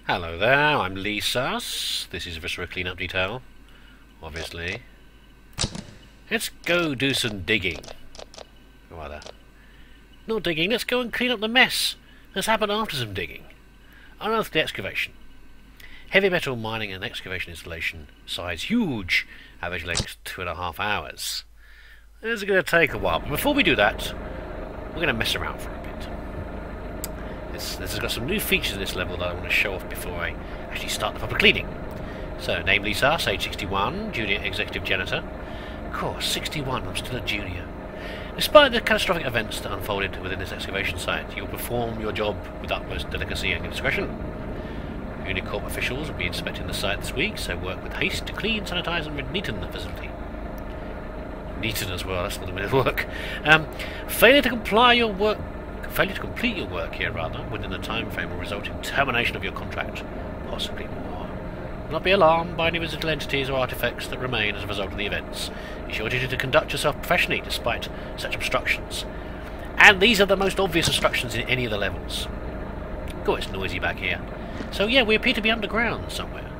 Hello there, I'm Lee Suss. This is Viscera cleanup detail, obviously. Let's go do some digging. Or rather, not digging, let's go and clean up the mess that's happened after some digging. Unearthly excavation. Heavy metal mining and excavation installation, size huge, average length 2.5 hours. This is going to take a while, but before we do that, we're going to mess around for a bit. This has got some new features in this level that I want to show off before I actually start the proper cleaning. So, name Lee Suss, age 61, junior executive janitor. Of course, 61, I'm still a junior. Despite the catastrophic events that unfolded within this excavation site, you'll perform your job with utmost delicacy and discretion. Unicorp officials will be inspecting the site this week, so work with haste to clean, sanitize and neaten the facility. Neaten as well, that's not a minute of work. Failure to complete your work here, within the time frame will result in termination of your contract, possibly more. Do not be alarmed by any residual entities or artifacts that remain as a result of the events. It's your duty to conduct yourself professionally despite such obstructions. And these are the most obvious obstructions in any of the levels. God, it's noisy back here. So yeah, we appear to be underground somewhere.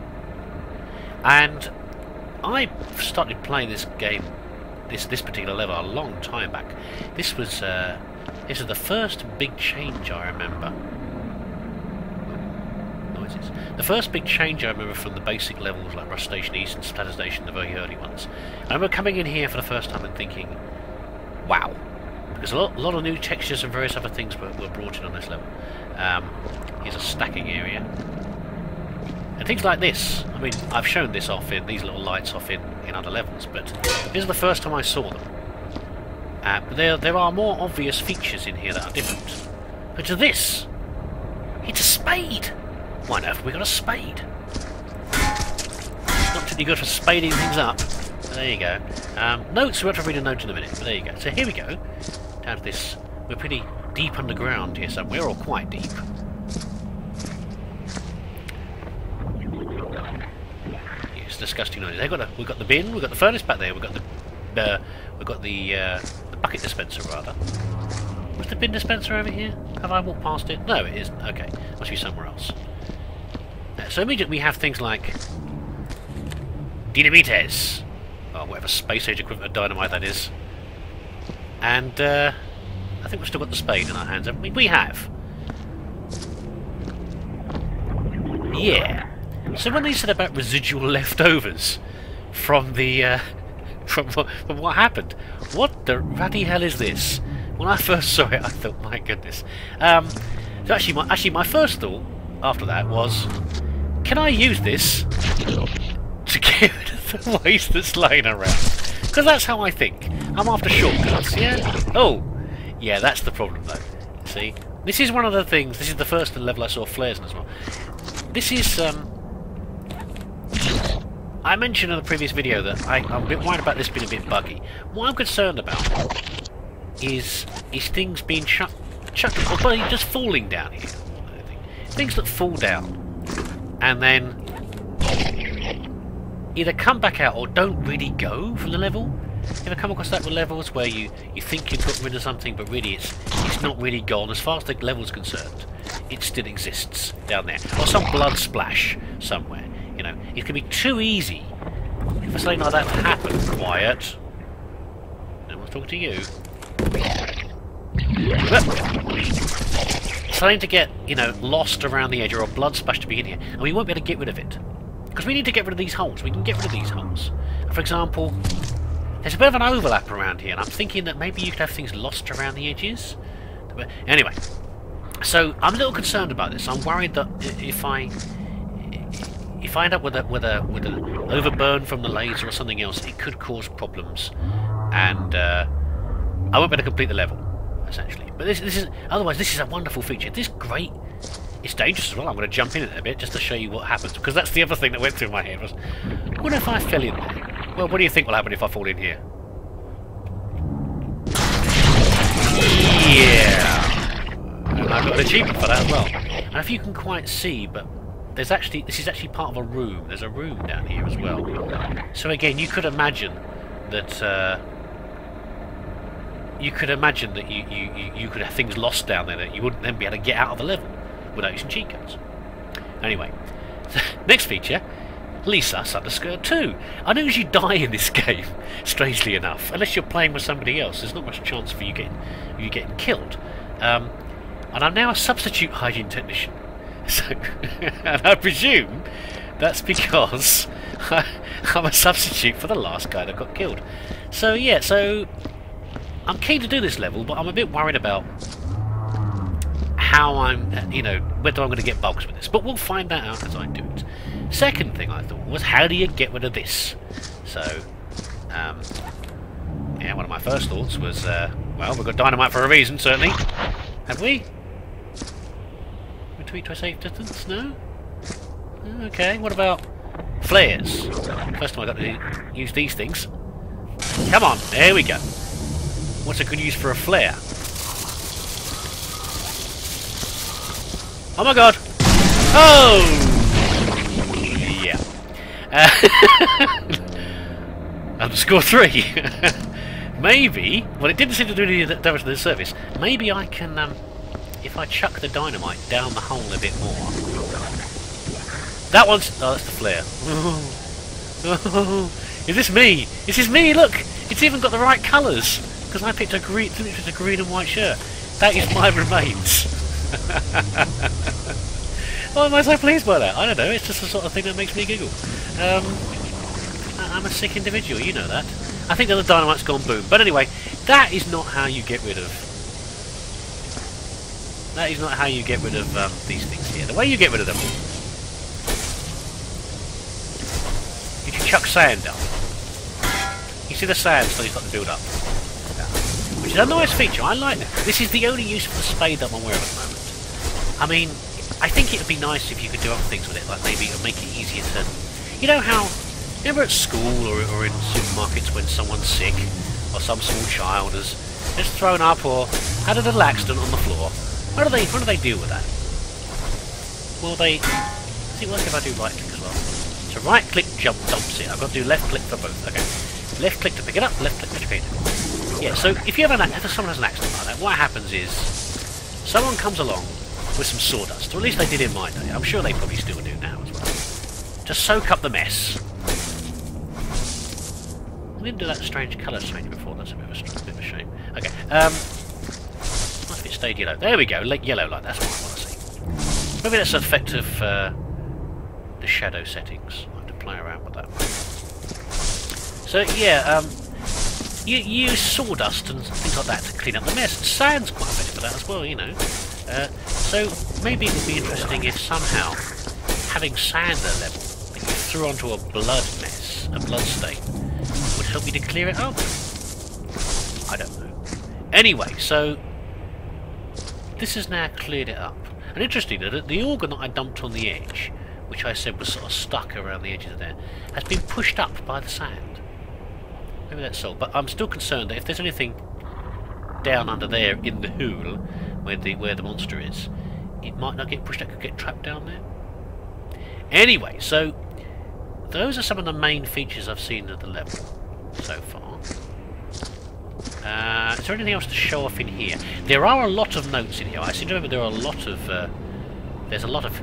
And I started playing this game, this particular level, a long time back. This is the first big change I remember. Noises. The first big change I remember from the basic levels like Rust Station East and Splatter Station, the very early ones. I remember coming in here for the first time and thinking, wow. Because a lot of new textures and various other things were brought in on this level. Here's a stacking area. And things like this. I mean, I've shown this off in these little lights off in other levels, but this is the first time I saw them. But there are more obvious features in here that are different. But to this, it's a spade. Why on earth have we got a spade? Not particularly good for spading things up. But there you go. Notes, we'll have to read a note in a minute. But there you go. So here we go. Down to this. We're pretty deep underground here somewhere, or quite deep. Yes, disgusting noise. We've got the bin. We've got the furnace back there. We've got the bucket dispenser, rather. Was the bin dispenser over here? Have I walked past it? No, it isn't. Okay, must be somewhere else. So immediately we have things like dynamites, or whatever space age equivalent of dynamite that is. And I think we've still got the spade in our hands, haven't we? We have. Yeah. So when they said about residual leftovers from the from what happened, what the ruddy hell is this? When I first saw it, I thought, my goodness. So actually, my first thought after that was, can I use this to get rid of the waste that's lying around? Because that's how I think. I'm after shortcuts, yeah? Oh, yeah, that's the problem, though. See? This is one of the things, this is the first level I saw flares in as well. This is, I mentioned in the previous video that I'm a bit worried about this being a bit buggy. What I'm concerned about is things being chucked, or just falling down here. Things that fall down and then either come back out or don't really go from the level. You ever come across that with levels where you think you've got rid of something, but really it's not really gone? As far as the level's concerned, it still exists down there. Or some blood splash somewhere. You know, it can be too easy for something like that to happen. Quiet. No one's talking to you. Something to get, you know, lost around the edge, or a blood splash to begin here, and we won't be able to get rid of it. Because we need to get rid of these holes. We can get rid of these holes. For example, there's a bit of an overlap around here, and I'm thinking that maybe you could have things lost around the edges. But anyway, so I'm a little concerned about this. I'm worried that if I end up with an overburn from the laser or something else, it could cause problems, and I won't be able to complete the level, essentially. But this is otherwise this is a wonderful feature. This is great. It's dangerous as well. I'm going to jump in it a bit just to show you what happens, because that's the other thing that went through my head was, what if I fell in there? Well, what do you think will happen if I fall in here? Yeah, and I've got an achievement for that as well. And if you can quite see, but this is actually part of a room. There's a room down here as well. So again, you could imagine that you could you could have things lost down there that you wouldn't then be able to get out of the level without using cheat codes. Anyway, next feature, Lisa Underskirt 2. I know you die in this game, strangely enough, unless you're playing with somebody else. There's not much chance for you getting killed. And I'm now a substitute hygiene technician. So, and I presume that's because I'm a substitute for the last guy that got killed. So yeah, so I'm keen to do this level, but I'm a bit worried about how I'm, whether I'm going to get bugs with this. But we'll find that out as I do it. Second thing I thought was, how do you get rid of this? So, yeah, one of my first thoughts was, well, we've got dynamite for a reason, certainly. Have we? Retreat to a safe distance? No? Okay, what about flares? First time I got to use these things. Come on, there we go. What's a good use for a flare? Oh my god! Oh! Yeah. Underscore 3. Maybe, well, it didn't seem to do any damage to the surface. Maybe I can, if I chuck the dynamite down the hole a bit more. That one's... oh, that's the flare. Oh, is this me? This is me, look! It's even got the right colours! Because I picked a green and white shirt. That is my remains. Why am I so pleased by that? I don't know, it's just the sort of thing that makes me giggle. I'm a sick individual, you know that. I think that the dynamite's gone boom. But anyway, that is not how you get rid of... that is not how you get rid of these things here. The way you get rid of them is you chuck sand down. You see the sand so you've got to build up. Which is a nice feature, I like it. This is the only use for the spade that I'm aware of at the moment. I mean, I think it would be nice if you could do other things with it, like maybe it would make it easier to... you know how... remember at school or in supermarkets when someone's sick, or some small child is just thrown up or had a little accident on the floor? How do they deal with that? Well, they... see, what if I do right click as well? So right click dumps it. I've got to do left click for both. Okay. Left click to pick it up, left click to pick it up. Yeah, so if you if someone has an accident like that, what happens is someone comes along with some sawdust, or at least they did in my day. I'm sure they probably still do now as well. Just soak up the mess. I didn't do that strange colour change before. That's a bit of a shame. Okay. Might be stayed yellow. There we go. Yellow light. That's what I want to see. Maybe that's an effect of the shadow settings. I have to play around with that. So yeah, you use sawdust and things like that to clean up the mess. Sand's quite effective for that as well, you know. So maybe it would be interesting if somehow having sand at a level that you threw onto a blood mess, a blood stain, would help you to clear it up. I don't know. Anyway, so this has now cleared it up. And interestingly, the organ that I dumped on the edge, which I said was sort of stuck around the edges of there, has been pushed up by the sand. Maybe that's so, but I'm still concerned that if there's anything down under there in the hole where the monster is, it might not get pushed up, could get trapped down there. Anyway, so those are some of the main features I've seen of the level so far. Is there anything else to show off in here? There are a lot of notes in here. I seem to remember there are a lot of there's a lot of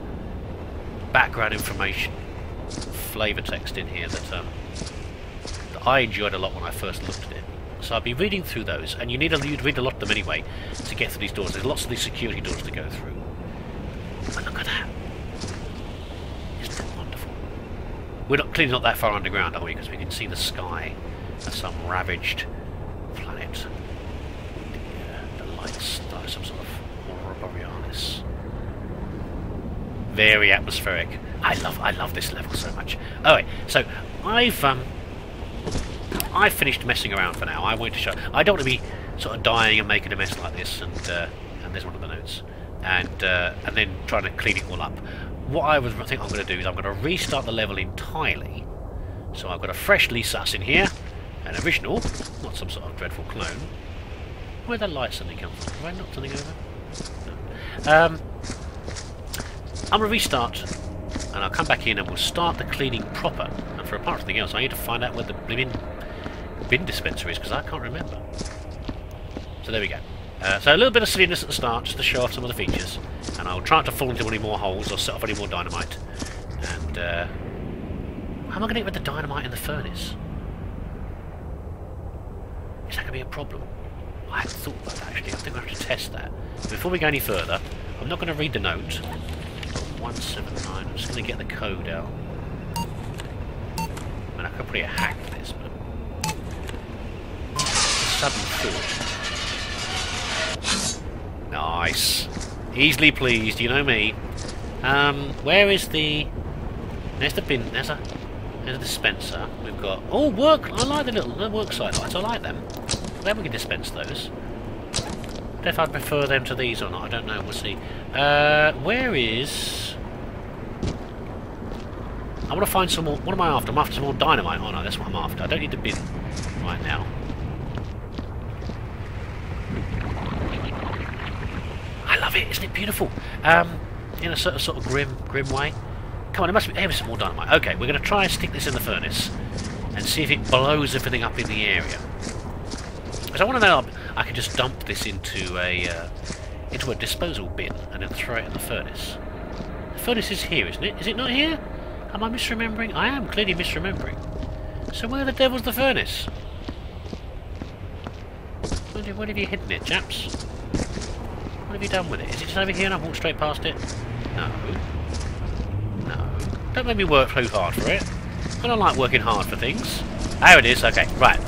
background information, flavour text in here that I enjoyed a lot when I first looked at it. So I'll be reading through those, and you'd read a lot of them anyway to get through these doors. There's lots of these security doors to go through. And look at that. Isn't that wonderful? We're clearly not that far underground, are we? Because we can see the sky of some ravaged planet. The lights are some sort of aurora borealis. Very atmospheric. I love this level so much. Alright, so I've finished messing around for now. I want to show. I don't want to be sort of dying and making a mess like this. And there's one of the notes. And then trying to clean it all up. What I think I'm going to do is I'm going to restart the level entirely. So I've got a fresh Lisas in here, an original, not some sort of dreadful clone. Where'd that light suddenly come from? Have I knocked something over? No. I'm going to restart, and I'll come back in and we'll start the cleaning proper. And for apart from anything else, I need to find out where the blimmin' bin dispenser is, because I can't remember. So there we go. So a little bit of silliness at the start, just to show off some of the features. And I'll try not to fall into any more holes or set off any more dynamite. And, how am I going to get rid of the dynamite in the furnace? Is that going to be a problem? I hadn't thought about that, actually. I think we'll have to test that. Before we go any further, I'm not going to read the note. 179. I'm just going to get the code out. I mean, I could probably hack this, but... Sudden thought. Nice. Easily pleased, you know me. Where is the... There's the bin... There's a dispenser. We've got... Oh, work! I like the little work site lights. I like them. Then we can dispense those. I don't know if I'd prefer them to these or not. I don't know. We'll see. Where is... I want to find some more... What am I after? I'm after some more dynamite. Oh no, that's what I'm after. I don't need the bin right now. I love it. Isn't it beautiful? In a sort of grim way. Come on, there must be... There was some more dynamite. Okay, we're going to try and stick this in the furnace and see if it blows everything up in the area. Because I want to know I can just dump this into a disposal bin and then throw it in the furnace. The furnace is here, isn't it? Is it not here? Am I misremembering? I am clearly misremembering. So where the devil's the furnace? Where have you hidden it, chaps? What have you done with it? Is it just over here and I've walked straight past it? No. No. Don't make me work too hard for it. I don't like working hard for things. There it is. Okay, right.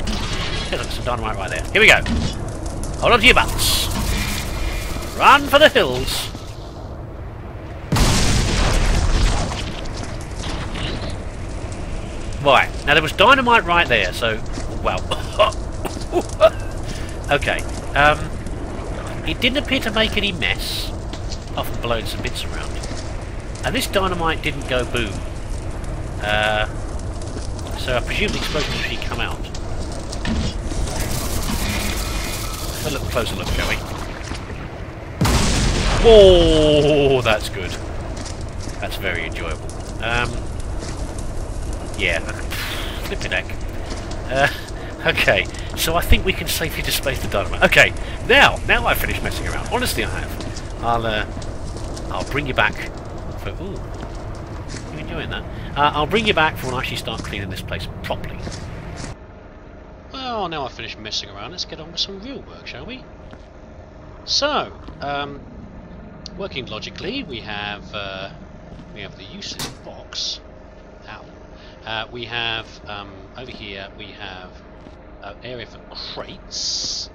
There's some dynamite right there. Here we go. Hold on to your butts. Run for the hills. Right. Now there was dynamite right there, so... Well. Okay. It didn't appear to make any mess. Apart from blowing some bits around. And this dynamite didn't go boom. So I presume the explosion actually come out. A little closer look, shall we? Oh, that's good. That's very enjoyable. Yeah, flipping heck. Okay, so I think we can safely displace the dynamite. Okay, now I've finished messing around. Honestly, I have. I'll bring you back for... Ooh, you enjoying that? I'll bring you back for when I actually start cleaning this place properly. Well, now I've finished messing around, let's get on with some real work, shall we? So, working logically, we have the useless box. Ow. We have, over here, we have an area for crates.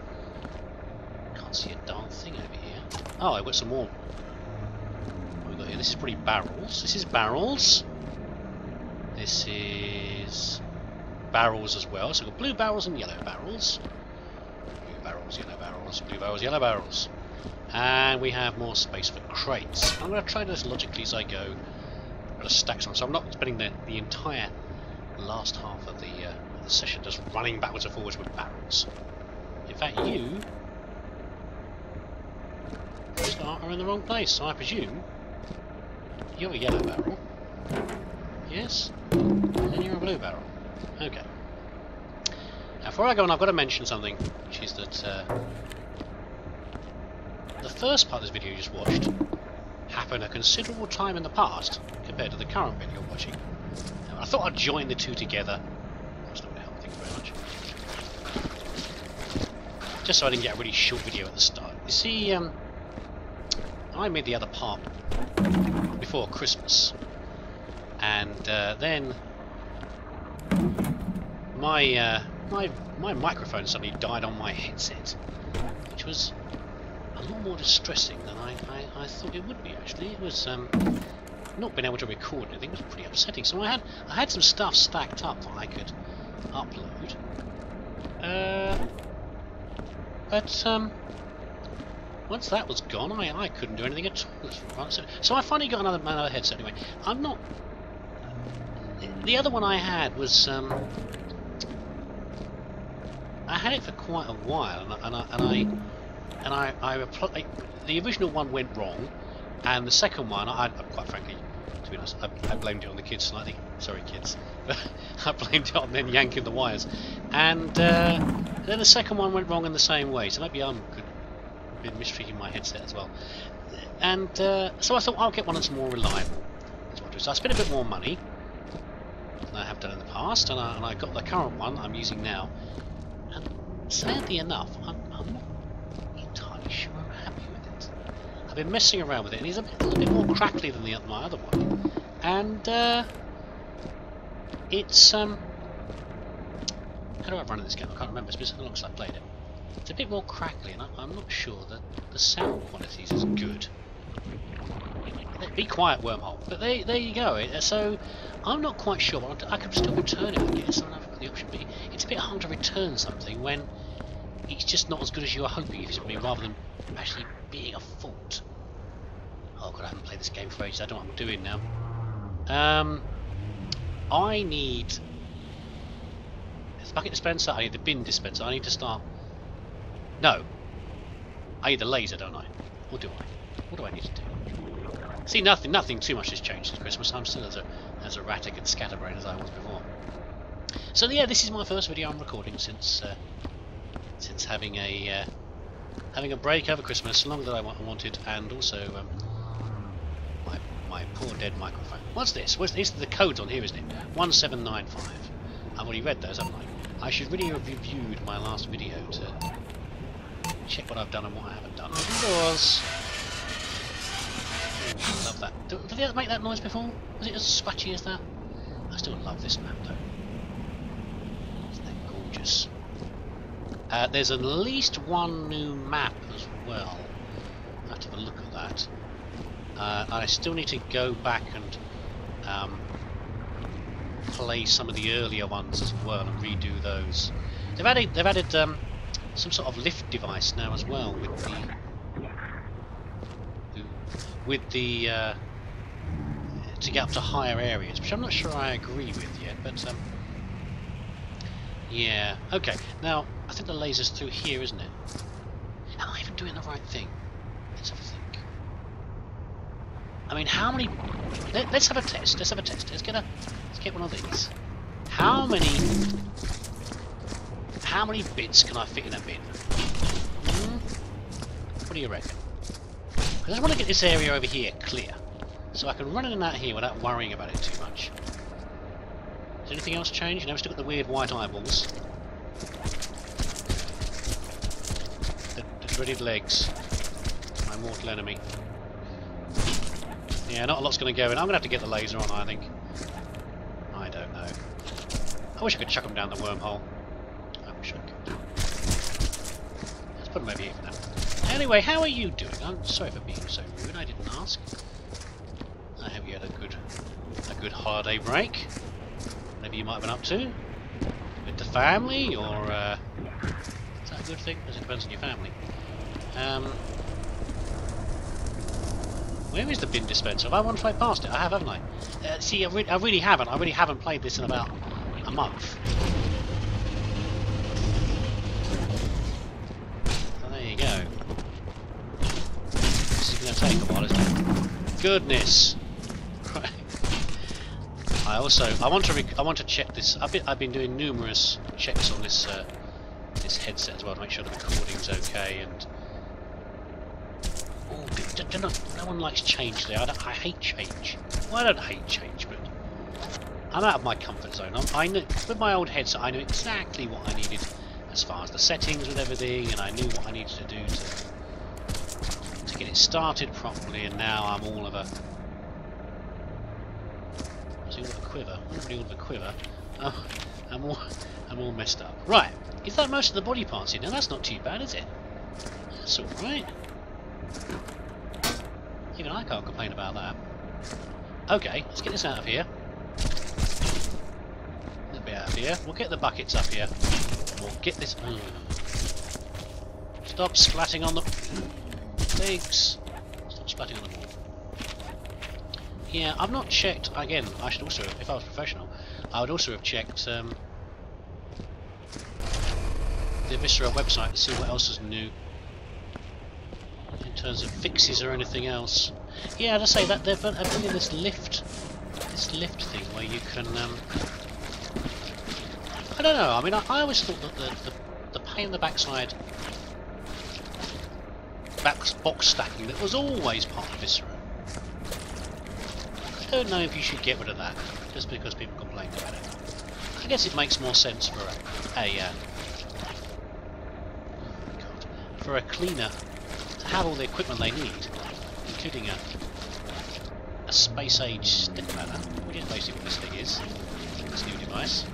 Can't see a darn thing over here. Oh, I've got some more. What have we got here? This is pretty barrels. This is barrels. This is... barrels as well, so we've got blue barrels and yellow barrels. Blue barrels, yellow barrels, blue barrels, yellow barrels. And we have more space for crates. I'm going to try this logically as I go. I'm going to stack some, so I'm not spending the entire last half of the session just running backwards and forwards with barrels. In fact, you are in the wrong place, so I presume you're a yellow barrel. Yes? And you're a blue barrel. Okay. Now, before I go on, I've got to mention something, which is that the first part of this video you just watched happened a considerable time in the past compared to the current bit you're watching. Now, I thought I'd join the two together. That's not going to help, thank you very much. Just so I didn't get a really short video at the start. You see, I made the other part before Christmas, and then my microphone suddenly died on my headset, which was a lot more distressing than I thought it would be. Actually, it was not being able to record anything was pretty upsetting. So I had some stuff stacked up that I could upload, but once that was gone, I couldn't do anything at all. So I finally got another headset. Anyway, I'm not. The other one I had was I had it for quite a while, and the original one went wrong, and the second one, quite frankly, to be honest, I blamed it on the kids slightly. Sorry, kids, but I blamed it on them yanking the wires, and then the second one went wrong in the same way. So maybe I'm been mistreating my headset as well. And so I thought I'll get one that's more reliable. So I spent a bit more money than I have done in the past, and I got the current one I'm using now. And sadly enough, I'm not entirely sure I'm happy with it. I've been messing around with it, and he's a little bit more crackly than my other one. And it's how do I run in this game? I can't remember. It's been so long since I played it. It's a bit more crackly, and I'm not sure that the sound quality is as good. Be quiet, wormhole. But there you go. So I'm not quite sure. I could still return it, I guess. I don't know if I've got the option. But it's a bit hard to return something when it's just not as good as you were hoping it to be, rather than actually being a fault. Oh god, I haven't played this game for ages. I don't know what I'm doing now. I need the bucket dispenser. I need the bin dispenser. I need to start. No, I need the laser, don't I? Or do I? What do I need to do? See, nothing too much has changed since Christmas. I'm still as erratic and scatterbrained as I was before. So yeah, this is my first video I'm recording since having a break over Christmas, longer than I wanted, and also my poor dead microphone. What's this? It's the code's on here, isn't it? 1795. I've already read those, haven't I? I should really have reviewed my last video to check what I've done and what I haven't done. Indoors. I love that. Did they make that noise before? Was it as scratchy as that? I still love this map though. Isn't that gorgeous? There's at least one new map as well. I'll have to have a look at that. I still need to go back and play some of the earlier ones as well and redo those. They've added some sort of lift device now as well with the to get up to higher areas, which I'm not sure I agree with yet, but yeah, okay. Now I think the laser's through here, isn't it? Am I even doing the right thing? Let's have a think. I mean, how many? Let's have a test. Let's have a test. Let's get one of these. How many bits can I fit in a bin? What do you reckon? I just want to get this area over here clear, so I can run in and out here without worrying about it too much. Has anything else changed? You know, we've still got the weird white eyeballs. The dreaded legs. My mortal enemy. Yeah, not a lot's going to go in. I'm going to have to get the laser on, I think. I don't know. I wish I could chuck them down the wormhole. I wish I could. Let's put them over here for now. Anyway, how are you doing? I'm sorry for being so rude. I didn't ask. I hope you had a good holiday break. Whatever you might have been up to. With the family, or is that a good thing? Because it depends on your family. Where is the bin dispenser? Have I wandered right past it? I have, haven't I? See, I really haven't. I really haven't played this in about a month. So there you go. This is going to take a while, isn't it? Goodness. Right. I want to check this. I've been doing numerous checks on this this headset as well to make sure the recording's okay and. No one likes change there. I hate change. Well, I don't hate change, but I'm out of my comfort zone. I knew, with my old headset, I knew exactly what I needed as far as the settings with everything, and I knew what I needed to do to get it started properly. And now I'm all of a. I see all of a quiver. I'm not really all of a quiver. Oh, I'm all messed up. Right, is that most of the body parts in? Now that's not too bad, is it? That's all right. Even I can't complain about that. Okay, let's get this out of here. A little bit out of here. We'll get the buckets up here. We'll get this. Stop splatting on the legs. Stop splatting on the wall. Yeah, I've not checked. Again, I should also, if I was professional, I would also have checked the Viscera website to see what else is new. In terms of fixes or anything else. Yeah, as I say, that they're putting this lift thing where you can I don't know, I mean I always thought that the pain in the backside box stacking that was always part of Viscera. I don't know if you should get rid of that, just because people complain about it. I guess it makes more sense for a cleaner to have all the equipment they need, including a space-age step ladder, which is basically what this thing is, this new device.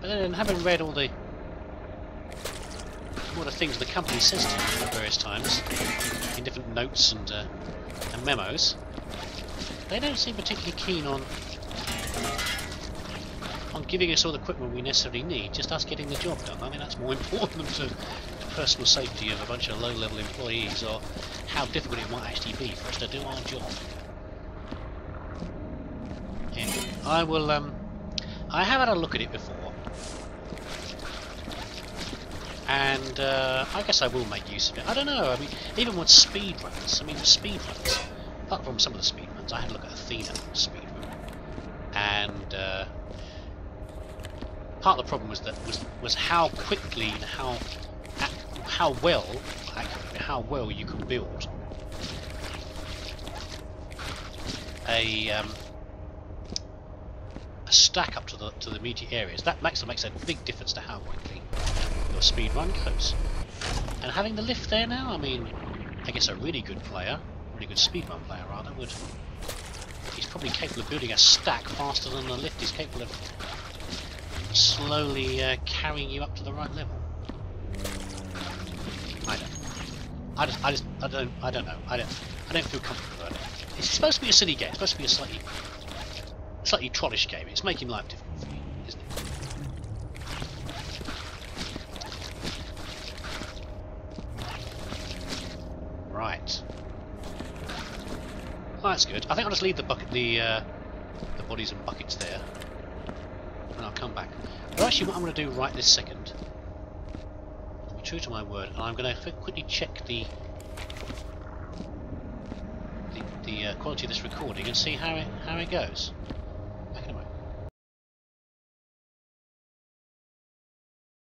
But then, having read all the things the company says to you at various times, in different notes and memos, they don't seem particularly keen on giving us all the equipment we necessarily need, just us getting the job done. I mean, that's more important than the personal safety of a bunch of low-level employees, or how difficult it might actually be for us to do our job. Anyway, I will, I have had a look at it before, and I guess I will make use of it. I don't know, I mean, even with speed runs, apart from some of the speed runs, I had a look at Athena speed run, and part of the problem was how quickly and how well you can build a stack up to the immediate areas. That makes a big difference to how quickly your speed run goes. And having the lift there now, I mean, I guess a really good speed run player rather, he's probably capable of building a stack faster than the lift is capable of slowly carrying you up to the right level. I don't know. I don't feel comfortable about it. It's supposed to be a silly game. It's supposed to be a slightly trollish game. It's making life difficult for me, isn't it? Right. Oh, that's good. I think I'll just leave the bodies and buckets there, and I'll come back. But actually, what I'm going to do right this second, I'll be true to my word, and I'm going to quickly check the quality of this recording and see how it goes.